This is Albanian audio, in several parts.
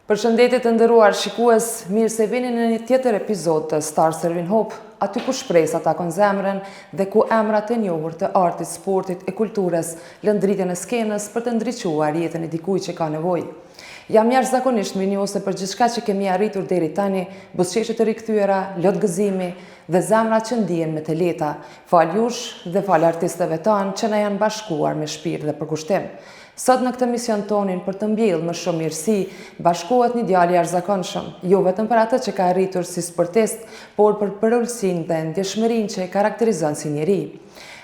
Përshëndetje të nderuar shikues, mirë se vini në një tjetër epizod të Star Serving Hope, aty ku shpresa takon zemrën dhe ku emrat e njohur të artit, sportit e kulturës lënë dritjen e skenës për të ndriçuar jetën e dikujt që ka nevojë. Jam jashtëzakonisht mirënjohëse për gjithçka që kemi arritur deri tani, buzëqeshje të rikthyer, lot gëzimi dhe zemra që ndihen me të lehta. Fal jush dhe fal artistëve tanë që na janë bashkuar me shpirt dhe përkushtim. Sot në këtë mision tonin për të mbjellë më shumë mirësi, bashkohet një djalë jashtëzakonshëm, jo vetëm për atë që ka arritur si sportist, por për përulësinë dhe ndjeshmërinë që e karakterizon si njeri.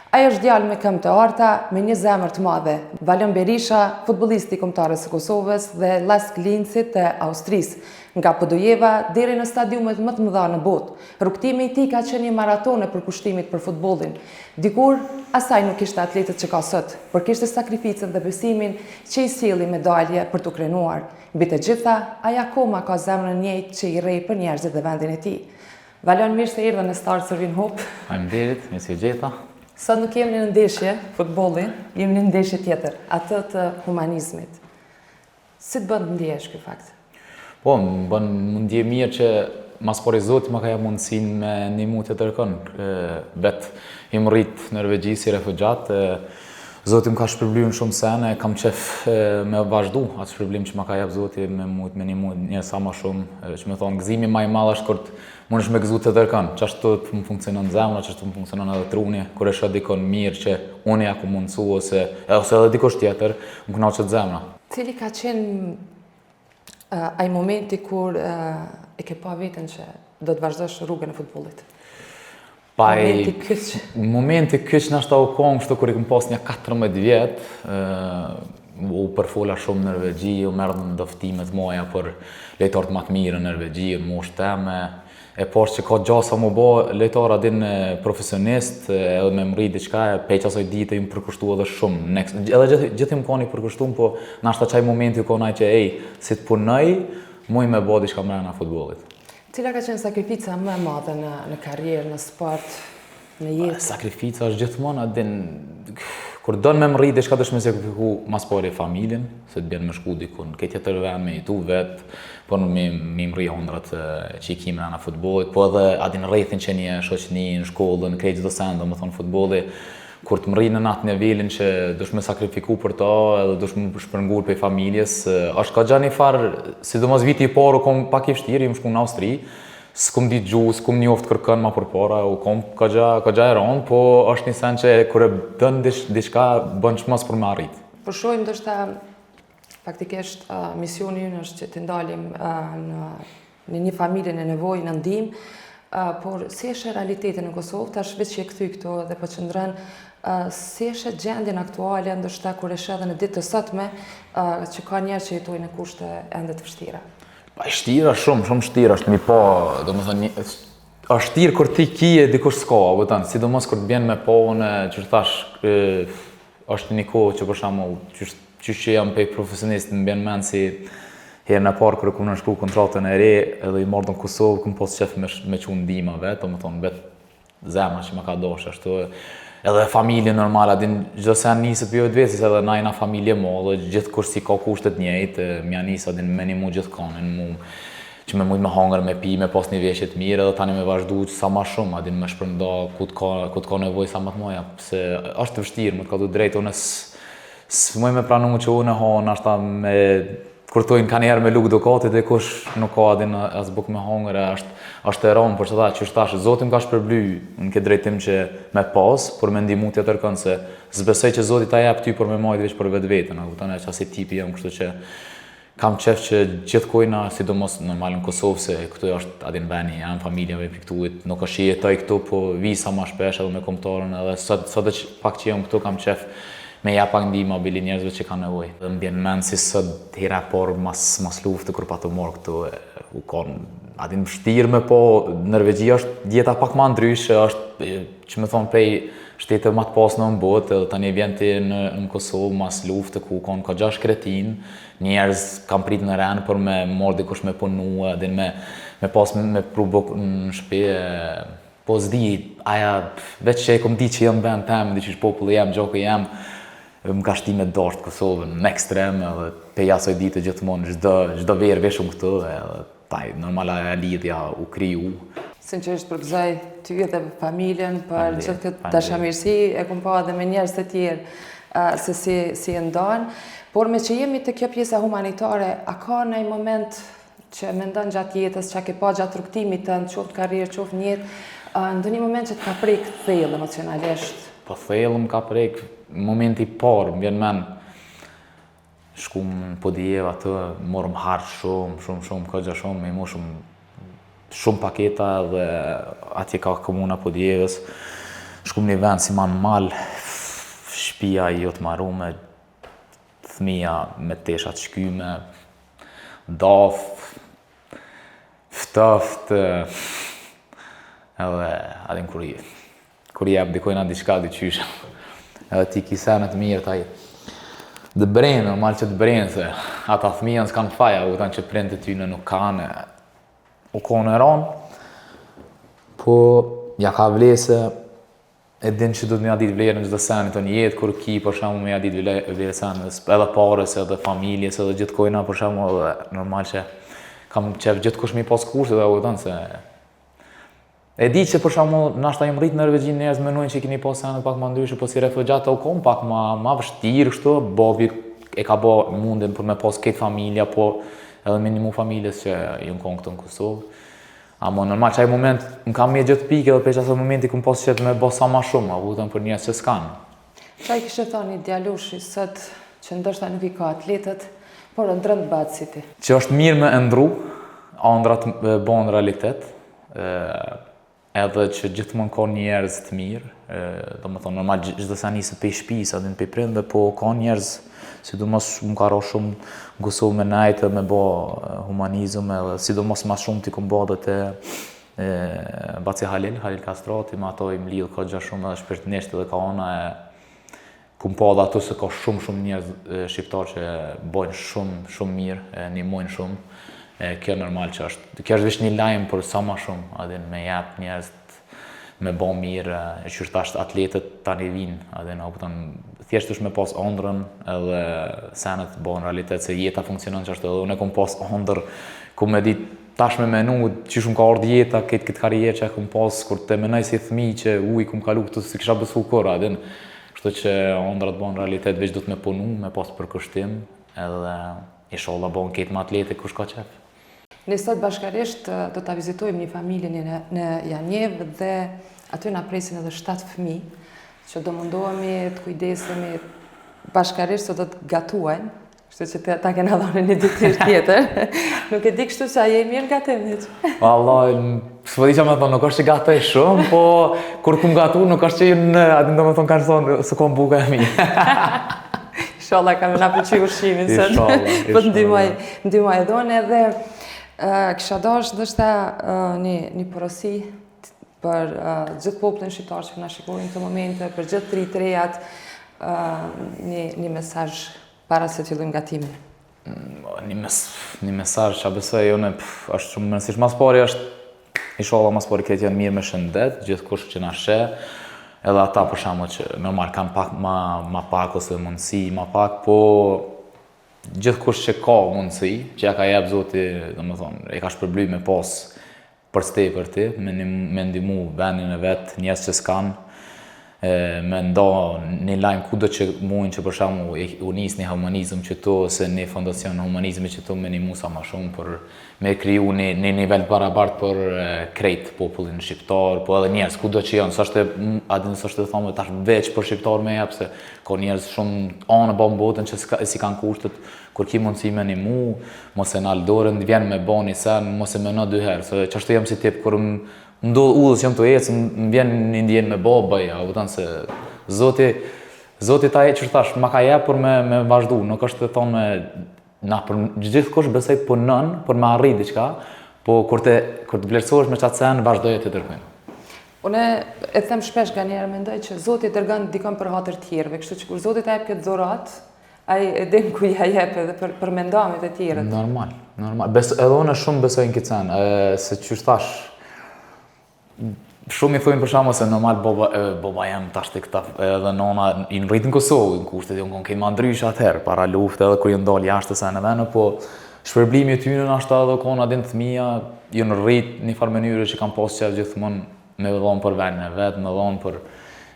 Ai është djalë me këmbë të arta, me një zemër të madhe. Valon Berisha, futbollisti i kombëtarës së Kosovës dhe Lask Linzit të Austrisë, nga Podujeva deri në stadiumet më të mëdha në botë. Rrugtimi i tij ka qenë një maraton e përkushtimit për futbollin. Dikur asaj nuk kishte atletët që ka sot, por kishte sakrificën dhe besimin që i sjelli medalje për t'u krenuar. Mbi të gjitha, ai akoma ka zemrën e njëjtë që i rrej për njerëzit dhe vendin e tij. Valon, mirë se erdhe në Star Serving Hope. Faleminderit, mirë se u gjeta. Sot nuk jemi në ndeshje futbolli, jemi në ndeshje tjetër, atë të humanizmit. Si të bën të ndjehesh ky fakt? Po, më bën më ndje mirë që mas pori Zoti më ka jap mundësinë me ndihmu të tërkon. Vet i rrit në Norvegji si refugjat. Zoti më ka shpërblyur shumë sene, kam qef me vazhdu atë shpërblim që më ka jap Zoti me ndihmu një sa më shumë, që më thon gëzimi më i madh është kur mundesh me gëzu të tërkon. Çashtu të funksionon zemra, çashtu të funksionon edhe truni, kur e shoh dikon mirë që unë ja ku mundsu ose edhe dikush tjetër, më kënaqet zemra. Cili ka qenë ai momenti kur e ke pa veten që do të vazhdosh rrugën e futbollit? Momenti kyç nashta u kom kështu kur i kam pas një 14 vjet, u përfola shumë në Norvegji, u merr në ndoftime të moja për lojtarët më të mirë në Norvegji, në moshën time. E posh që ka gjasa më bë lojtar adin profesionist, edhe me mri diçka, peq asoj dite i më përkushtu edhe shumë. Edhe gjithë më koni përkushtu, po nashta qaj momenti u konaj që si të punoj, muj me bë diçka mrena futbollit. Cila ka qenë sakrifica më e madhe në karrierë, në sport, në jetë? Sakrifica është gjithmonë adin, kur don me mri diçka dësh me sakrifiku mas pari familjen, se të bjen me shku dikun, ke tjetër vend me jetu vet, po me mri hondrat që i kim në futbollit, po edhe adin rrethin që një shoqni në shkollën, krejt çdo send, domethënë futbolli, kur të mri në atë nivelin që dush me sakrifiku për to, edhe dush me shpërngur për familjes, është ka gjani farë, sidomos viti i parë, kom pak i vështirë, më shku në Austri, s'kum ditë gjuhë, s'kum njoft kërkën ma përpara, u kom ka gja e ronë, po është një sen që kur e dën diçka, bën çmas për me arrit. Po shohim ndoshta faktikisht misioni ynë është që të ndalim në një familje në nevojë, në ndihmë, por si është realiteti në Kosovë, tash veç që e kthy këtu dhe po qëndron, si është gjendjen aktuale, ndoshta kur është edhe në ditë të sotme, që ka njerëz që jetojnë në kushte ende të vështira. Vështira shumë vështira është mi pa, domethënë është vështirë kur ti kije dikush s'ka, vëtan, sidomos kur të bjen me pavën që thash është një kohë që për shembull qysh që jam pej profesionist më bjen mend si herën e parë kur kam nënshkruar kontratën e re edhe i marrën në Kosovë, kam pas qef me çu ndihma vet, domethënë vet zemra që më ka dashur ashtu. Edhe familje normal, adin çdo se niset për vetvetes, edhe na jena familje madhe, gjithkush si ka kushtet njëjtë, mja nis adin me një mu gjithkanën, që me mujt me hangër, me pi, me pas një veshje të mirë, edhe tani me vazhdu sa ma shumë, adin me shpërnda ku të ka nevojë sa më të moja, se është vështirë, më të ka du drejtë, unë s'moj me pranu që unë ha, nashta me kurtojnë ka njerë me lukë dukatit e kush nuk ka adin as buk me hangër, është e ronë, për që ta që shtash, Zotim ka shpërbly në këtë drejtim që me pas, për me ndihmu tjetër kënë, se s'besoj që Zoti ta jep ty për me majtë veç për vetë vetën, kupton që asi tipi jam, kështu që kam qef që gjithë kojna, sidomos normal në Kosovë, se këtu është adin veni, janë familjave piktuit, nuk është jetoj këtu, po vi sa ma shpesh edhe me kombëtarën, edhe sot pak që jam këtu kam qef me ja pak ndihmë abili njerëzve që kanë nevojë. Dhe më bjen mend si sot hera por mas luftë kur pa të marr këtu u kon adin vështirë me po Norvegji është dieta pak më ndryshe, është që më thon prej shtete më të pasuna në botë, edhe tani vjen ti në Kosovë mas luftë ku kanë ka 6 kretin, njerëz kanë prit në ren për me marr dikush me punu, adin me pas me pru në shtëpi. Po s'di, aja veç që e kom di që jam vend tem, di që populli jam, gjoku jam, më ka shti me dashtë Kosovën në ekstrem, edhe pe jasoj ditë gjithmonë, çdo verë veshëm këtë, edhe taj, normal ajo lidhja u kriju. Sinqerisht përgëzoj ty edhe familjen për gjithë këtë dashamirësi, e kom pa edhe me njerëz të tjerë se si e ndan, por me që jemi te kjo pjesa humanitare, a ka ndonjë moment që mendon gjatë jetës, që ke pa gjatë rrugtimit tënd, qoftë karrierë, qoftë në jetë, ndonjë moment që të ka prek thellë emocionalisht? Po thellë më ka prek momenti i parë, më vjen mend shkum në Podijeva atë, morëm harç shumë, kogja shumë, me mu shumë paketa dhe atje ka komuna Podijevës. Shkum një vend si man mal, shtëpia jo të marrume, fëmija me tesha të shkyme, daf, ftoft, edhe adin kur jep dikojna diçka dyqyshe. Edhe ti kisenet mirë taj. Dë brenë, normal që dë brenë, se ata fëmija s'kan faja, u këtan që prindët tyne nuk kanë, u konë e ronë, po ja ka vlese, e din që du të mja ditë vlerën gjithë senit të një jetë, kur ki, për shamu me ja ditë vlerën edhe pares, edhe familjes, edhe gjithë kojna, për shamu, edhe normal që kam qef gjithë kush mi pas kurse, dhe u këtan se e di që për shembull nashta jam rrit në Norvegji, njerëz mendojnë që keni pas sene pak më ndryshe, po si refugjat u kom pak më vështirë kështu, bobi e ka bë mundin për me pas këtë familja, po edhe minimum familjes që jun kon këtu në Kosovë. Amo normal që ai moment më kam me gjithë pikë edhe për çfarë momenti kum pas qef me bë sa më shumë, a vetëm për njerëz që s'kan. Çfarë kishe thënë djalushi sot që ndoshta nuk i ka atletët, por ndrën Baciti? Që është mirë me ndru, ëndrat bën realitet. Edhe që gjithmonë ka njerëz të mirë, domethënë normal çdo sa nisë pe shtëpisë, adin pe prindë, po ka njerëz, sidomos më ka rrosh shumë në Kosovë me najtë, me bë humanizëm, edhe sidomos më shumë ti kom bë edhe te Baci Halil Kastrati, me ato i mlidh kogja shumë edhe shpirtnisht edhe ka ona e kum pa edhe ato se ka shumë njerëz shqiptar që bojnë shumë mirë, ndihmojnë shumë. Kjo normal që është. Kjo është vetëm një lajm për sa më shumë, adin me jap njerëz me bë mirë, që tash atletët tani vinë, adin apo thjesht është me pas ëndrrën edhe senet bën realitet se jeta funksionon çashtu. Edhe unë kam pas ëndër ku më di tash me menu që shumë ka ardhur jeta këtë karrierë që kam pas kur të menoj si fëmijë që kum kalu këtu si kisha besu kur, adin. Kështu që ëndrat bën realitet veç do të më punu, me pas përkushtim, edhe inshallah bën këtë me atletë kush ka qef. Ne sot bashkarisht do ta vizitojmë një familje në Janjev dhe aty na presin edhe 7 fëmijë që do mundohemi të kujdesemi bashkarisht se do të gatuajnë, kështu që ta kena dhënë një detyrë tjetër. Nuk e di kështu që a je mirë gatimit. Vallahi, s'po di çfarë më thon, nuk është që gatoj shumë, po kur kum gatu nuk është që në, atë domethënë kanë thonë se kom buka e mirë. Inshallah kam na pëlqyer ushqimin sot. Po ndihmoj dhone edhe kisha dash ndoshta një porosi për gjithë popullin shqiptar që na shikojnë në këtë moment, për gjithë të rejat, një mesazh para se të fillojmë gatimin. Një mesazh që besoj unë është shumë rëndësishëm. Mas pari është inshallah mas pari këtë janë mirë me shëndet, gjithkush që na sheh, edhe ata për shembull që normal kanë pak më pak ose mundësi më pak, po gjithkush që ka mundësi, që ja ka jep Zoti, domethënë, e ka shpërbly me pas për ti, me ndihmu vendin e vet, njerëz që s'kan, me nda një lajm kudo që mundin që për shembull u nis një humanizëm që to ose një fondacion humanizmi që to me ndihmu sa më shumë për me kriju një nivel barabartë për krejt popullin shqiptar, po edhe njerëz kudo që janë, s'është të thonë tash veç për shqiptar me jap se ka njerëz shumë anë bën botën që si kanë kushtet kur ki mundësi me ndihmu, mos e nal dorën, vjen me bani sen, mos e mëno dy herë, se çashtu jam si tip kur ndodh udhës jam të ecë, më vjen një ndjen me babaj, a kupton se Zoti ta e që thash, ma ka jep për me vazhdu, nuk është të thonë na për gjithkush besoj punon për me arrit diçka, po kur të vlerësohesh me çat sen vazhdoje të dërgojnë. Unë e them shpesh nganjëherë mendoj që Zoti dërgon dikon për hatër të tjerëve, kështu që kur Zoti ta jep këtë dhurat, ai e din ku ja jep edhe për mendimet e tjerët. Normal. Edhe unë shumë besoj në këtë sen, se çu thash Shumë i thojnë për shkakun se normal baba jam tash tek ta edhe nona i rrit në Kosovë, në kushtet jon kemi ma ndrysh atëherë para luftë edhe kur ju ndal jashtë se në vend, po shpërblimi i tyre na ashta edhe kanë adin fëmia, ju në rrit në një farë mënyrë që kanë pasur qef gjithmonë me dhon për vendin e vet, me dhon për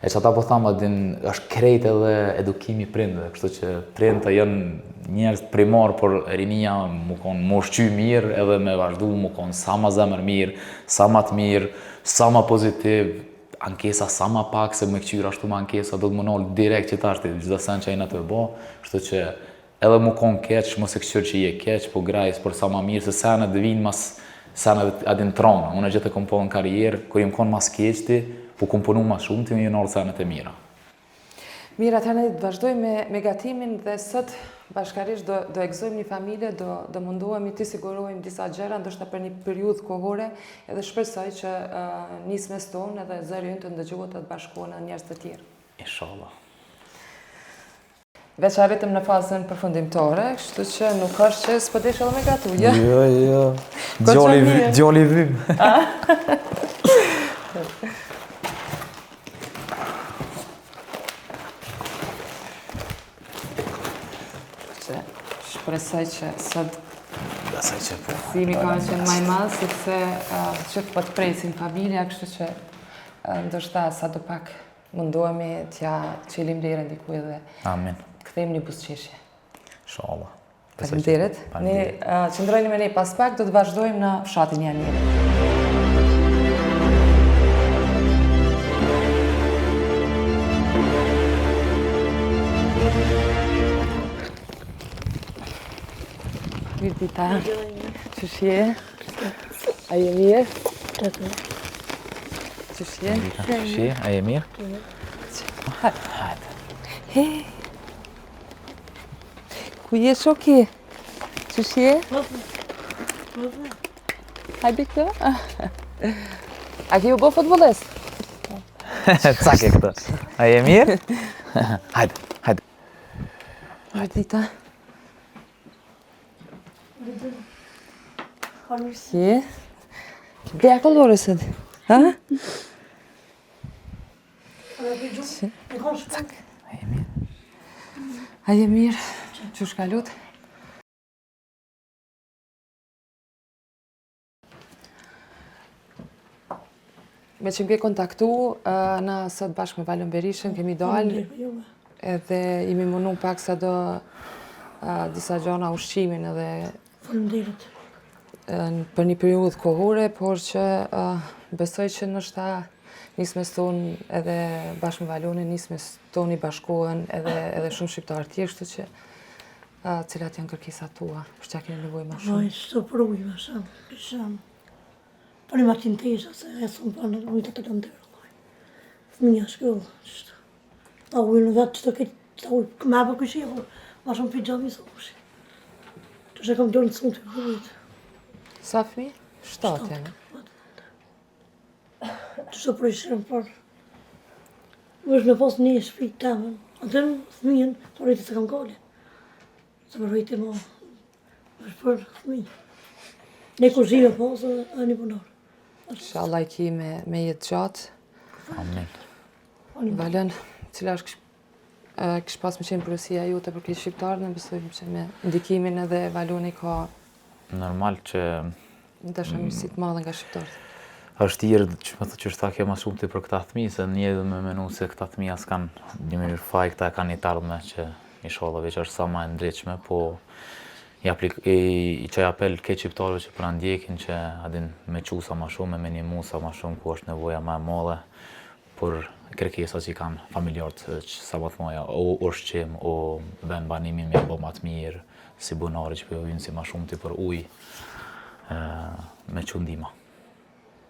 e që ata po thamë adin është krejt edhe edukimi prindve, kështu që prindët janë njerëz primar për rinia mu konë mu shqy mirë edhe me vazhdu mu konë sa ma zemër mirë, sa ma të mirë, sa ma pozitiv, ankesa sa ma pak se me këqyra ashtu ma ankesa do të më nolë direkt që ta është gjitha sen që ajna të bo, kështu që edhe mu konë keq, mos e këqyr që i e keq, po grajs për sa ma mirë, se senet dhe vinë mas senet adin tronë, unë e gjithë e kom po në karierë, kur jem konë mas keqti, po kom punu ma shumë të një nërë senet e mira. Mirë, atëherë të vazhdojmë me gatimin dhe sot bashkarisht do egzojmë një familje, do mundohemi të sigurojmë disa gjëra, ndoshta për një periudhë kohore, edhe shpresoj që nismes tonë edhe zëri ynë të ndëgjohet të bashkohen në njerëz të tjerë. Inshallah. Veç arritëm në fazën përfundimtore, kështu që nuk është që s'po desh edhe me gatu, jo? Jo. Djali vym. Shpresoj që sot Besoj që po. simi ka qenë më i madh sepse që po të presin familja, kështu që ndoshta sa do pak mundohemi t'ja qelim derën diku edhe Amin. kthejmë një buzëqeshje. Inshallah. Faleminderit. Ne qëndrojmë me ne pas pak, do të vazhdojmë në fshatin janë. Mirë dita. Qësh je? A je mirë? Qësh je? Qësh je? A je mirë? Hajde. Ku je shoki? Qësh je? Hajde këto? A ke u bo futbolist? Cak e këtë. A je mirë? Hajde. Mirë dita. Je? Dhe a kolore sëtë? Ha? A je mirë? A je mirë? Qësh ka lutë? Me që m'ke kontaktu, na sot bashkë me Valën Berishën kemi dalë edhe imi munu pak sa do disa gjona ushqimin edhe Faleminderit. për një periudhë kohore, por që besoj që nështë nismes tonë edhe bashkë me Valonin, nismes tonë i bashkohen edhe shumë shqiptarë tjerë, kështu që cilat janë kërkesat tua, për që keni nevojë më shumë. Vaj, së përruj më shumë, kësham. Për një matin të isha, se e së më përnë në ujtë të kanë dërë. Fëmija shkëllë, qështë. Ta ujë në vetë që të këtë, ta ujë këmë për këshia, por ma shumë pijami së ushi. Që që kam dërë në cëmë të përrujtë. Sa fëmi? 7 janë. Që që për ishërëm për. Vështë me pas një shpit të temën. Atëm fëmijën, të rritë se kam kallë. Se për rritë ma, vështë për fëmijë. Ne kuzhime pasë dhe një punarë. Inshallah i ki me jetë gjatë. Amin. Valen, cila është kështë pas me qenë përësia jote për këtë shqiptarë, në besojmë që me ndikimin edhe Valoni ka Normal që në të mirësit madhe nga shqiptarët. është tjerë që më thë që është ta ke ma shumë të për këta thmi, se një edhe me menu se këta thmi as kanë një mënyrë faj, këta e kanë një tardhme që inshallah veç është sa ma e ndryqme, po i qaj apel ke qiptarëve që pra ndjekin që adin me qu sa ma shumë, me minimu sa ma shumë ku është nevoja ma e madhe, por kërkesa që i kanë familjarët që sa ma të moja, o ushqim, o ben banimin me bo ma të mirë, si bunari që për vinë si ma shumë të për ujë, me qundima.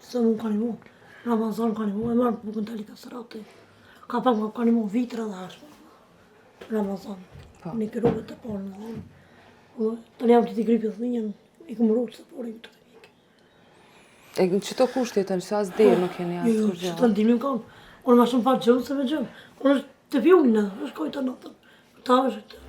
Se mu ka një mu, Ramazan ka një mu, e marrë për bukën të lika sërati. Ka pak më ka një mu vitra dhe ashme. Ramazan, një kërëve të parë në dhanë. Të një jam që t'i gripi dhe minjën, i këmë rrugë se porë i të të mikë. E në qëto kushtet, në që asë dhe nuk keni asë kur Që gjë. të ndimim kanë, unë ma shumë pa gjëmë se me gjëmë. Unë është të pjullin edhe, është kojtë të natën. Ta është të.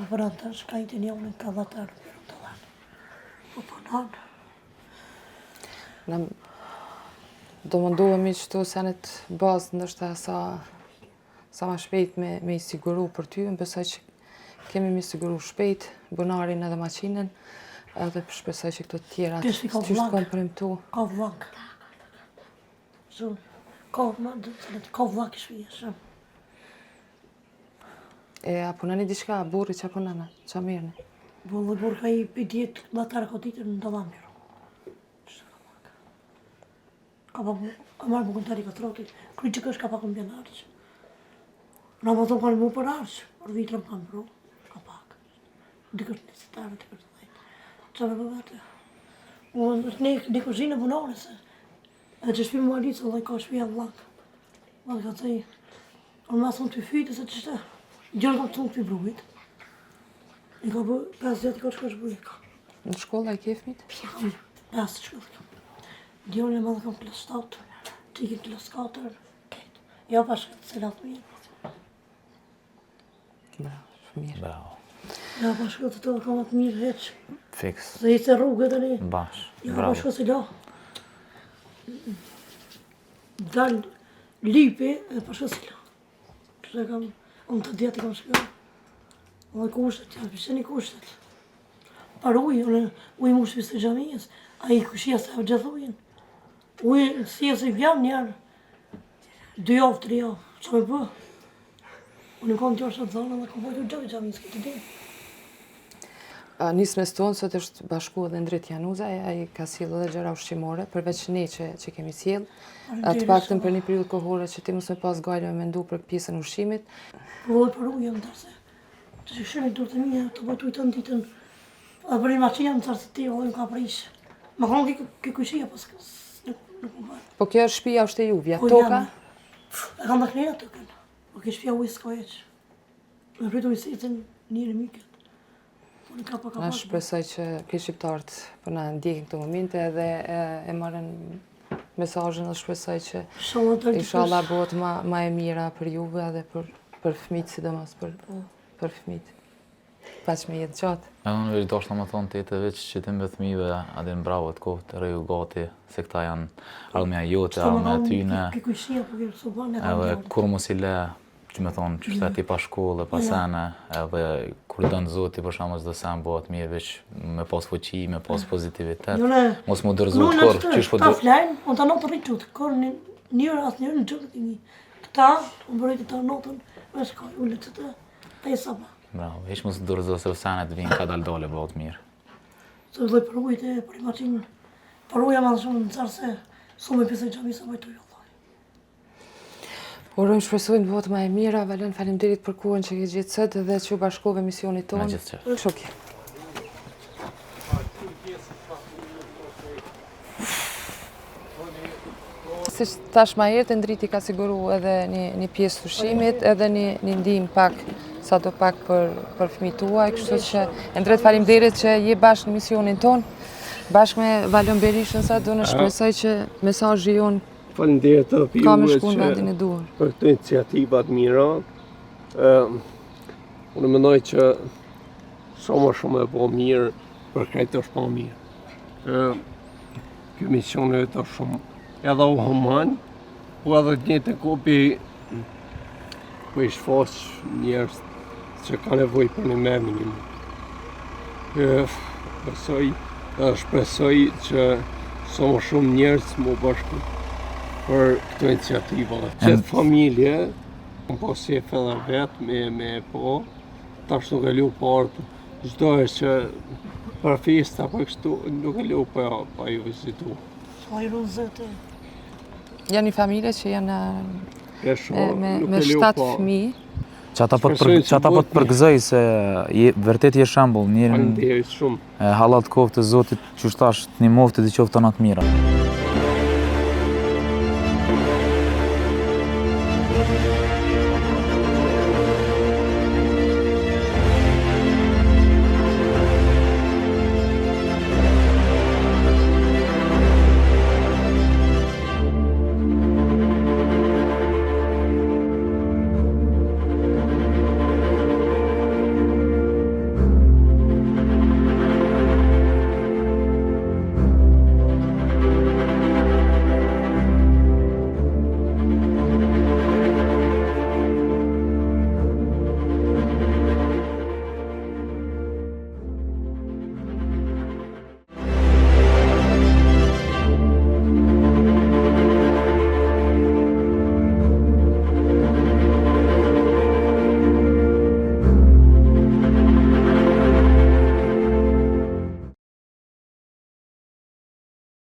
po për anë të shkajtë një unë ka dhatarë për të dhanë. Po për anë. Do mundohemi qëto senet bazë ndoshta sa ma shpejt me i siguru për ty, më besoj që kemi me i siguru shpejt, bunarin edhe maqinën, edhe shpesoj që këto tjera që shkon për imtu. Ka vlak. Ka vlak i shpije, shumë. A punani diçka, burri që punana, që mirëni? Burri ka i për djetë dhatarë ka ditër në dalam njëro. Ka marrë më këntari ka trotit, kry që kësh ka pak më bjën arqë. Në më thonë kanë mu për arqë, për vitër më kanë bro, ka pak. Dikër të nësitarë, dikër të dhejtë. Qa me bëvete? Ne kuzinë punore se, edhe që shpi më alisë, dhe ka shpija vlak. Dhe ka të i, unë ma thonë të fytë, se që shte, gjërë kam të thonë të brujt. I ka bë, 5 vjetë i ka shkosh brujt ka. Në shkolla i kefmit? 5 shkollë kam. Dionën e madhe kam klas 7, Tiki klas 4, ketë. Ja pa shkëtë se latë mirë. Bravo, shumë mirë. Bravo. Ja pa shkëtë të kam atë mirë heqë. Fiks. Se i se rrugët e një. Bash. Ja pa Bravo. shkëtë se la. Dalë lipi e pa shkëtë se la. Kështë e kam, unë të djetë kam shkëtë. Dhe kushtet, ja pishtë një kushtet. Par ujë mu shpiste gjamiës, a i kushia se e gjithë ujën. Ujë si e se i vjam njerë, 2 javë, 3 javë, që me bë? Unë kam të jashtë të zonë dhe kam pojtë gjavë i gjamiës këtë din. Nismes tonë, sot është bashku edhe Ndrit Januza, ai ka sjellë edhe gjëra ushqimore, përveç ne që kemi sjellë. Të paktën për një periudhë kohore që ti mos me pas gajle me mendu për pjesën ushqimit. Provoj për ujë më tërse. Që që shërit durë të mija, të bëtu i të në ditën, a për i maqia më tërse ti, ojë më ka prishë. Ma kanë këtë kushia, pas nuk më bërë. Po kjo është shtëpia është e juve, Po toka? E kam dhe knera tokën, po kjo shtëpia ujë s'ka eqë. Me pritu i sitën njëri mikët. Po në ka pa ka Na pa. shpresoj që ke shqiptarët po na ndjekin këto momente edhe e marrin mesazhin dhe shpresoj që inshallah bëhet ma e mira për juve edhe për fëmijët, sidomos për fëmijët. Paç me jetë gjatë. Unë veç dashta më thonë tete veç që ti me fëmijëve adin bravo të kohë të reju gati, se këta janë armja jote, armja tyne. Edhe kur mos i le, që me thonë, që shtet i pa shkollë, pa sene, edhe kur dënë zoti për shama çdo sen bëhet mirë veç me pas fuqi, me pas pozitivitet. Mos mu dërzu kur, qysh po Ta flajnë, unë ta notë rritë qëtë, kur njërë asë njërë në qëtë të një. Këta, unë bërëjtë ta notën, me shkaj, ullë që të pesa ba. Bravo, hiç mos dërzo se senet vinë ka dal-dale bëhet mirë. Se vëlloj për ujtë, për i maqinë, për uja ma dhe shumë në carë se su me pjesë e gjami sa bajtu jo. Urojmë shpresojmë bëhet më e mira, Valen, faleminderit për kohën që ke gjetë sot dhe që u bashkove misionit tonë. Me gjithë qef. Shoki. Si tash ma herët, Ndriti ka siguru edhe një pjesë të ushqimit, edhe një ndihmë pak, sa do pak për fëmijët tuaj, kështu që Ndret faleminderit që je bashkë në misionin tonë, bashkë me Valon Berishën sa do në shpresoj që mesazhi jonë Faleminderit edhe ka me juve shku në vendin e duhur. për këtë iniciativë të mira. Unë mendoj që shumë e po mirë për këtë është po mirë. Ky mision është shumë edhe u human, po edhe të njëjtën kopi po i shfaq njerëz që ka nevojë për një më minimum. Shpresoj që sa më shumë njerëz më bashku për këtë iniciativë. Qëtë familje, më po si e fedha vetë me po, tash nuk e lu partë, çdo e që për festa për kështu, nuk e lu pa ju vizitu. Sa i runë zëtë. Janë një familje që janë me 7 fëmijë. Që ata po të përgëzoj se vërtet je shembull njërin Faleminderit shumë. hallat kohë të Zotit që shtash një moftë dhe qoftë të natë mira.